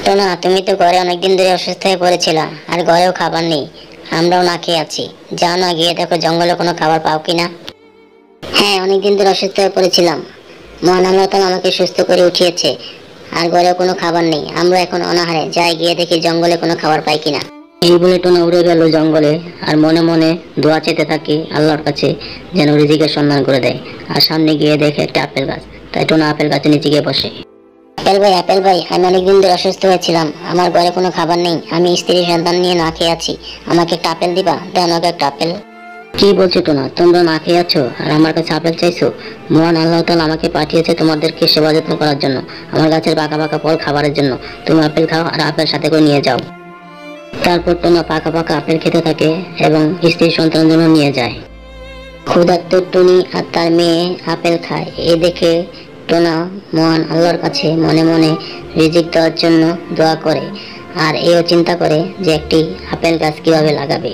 তো না, তুমি তো ঘরে অনেকদিন ধরে অসুস্থ হয়ে পড়েছিলা, আর ঘরেও খাবার নেই। আমরাও না খেয়ে আছি। যাও না, গিয়ে দেখো জঙ্গলে কোনো খাবার পাও কিনা। হ্যাঁ, অনেকদিন ধরে অসুস্থ হয়ে পড়েছিলাম। মহান আল্লাহ তাআলা আমাকে সুস্থ করে উঠিয়েছে, আর ঘরেও কোনো খাবার নেই। আমরা এখন অনাহারে, যাই গিয়ে দেখি জঙ্গলে কোনো খাবার পাই কিনা। এই বলে টোনা উড়ে গেল জঙ্গলে, আর মনে মনে দোয়া চেতে থাকে আল্লাহর কাছে যেন রিজিকের সন্ধান করে দেয়। আর সামনে গিয়ে দেখে একটা আপেল গাছ, তাই টোনা আপেল গাছে নিচে গিয়ে বসে। আপেল ভাই, আমি অনেকদিন ধরে অসুস্থ হয়েছিলাম, আমার ঘরে কোনো খাবার নেই, আমি স্ত্রী সন্তান নিয়ে না খেয়ে আছি। আমাকে একটা আপেল দিবা? দেন আমাকে একটা আপেল। কি বলছো টোনা, তোমরা না খেয়ে আছো আর আমার কাছে আপেল চাইছো? মহান আল্লাহ তাআলা আমাকে পাঠিয়েছে তোমাদেরকে সেবা যত্ন করার জন্য, আমার গাছের পাকা পাকা ফল খাবারের জন্য। তুমি আপেল খাও আর আপেল সাথে করে নিয়ে যাও। তারপর টোনা পাকা পাকা আপেল খেতে থাকে এবং স্ত্রী সন্তানের জন্য নিয়ে যায়। ক্ষুধার্ত টুনি আর তার মেয়ে আপেল খায়। এ দেখে টোনা মহান আল্লাহর কাছে মনে মনে রিজিক দেওয়ার জন্য দোয়া করে, আর এও চিন্তা করে যে একটি আপেল গাছ কিভাবে লাগাবে।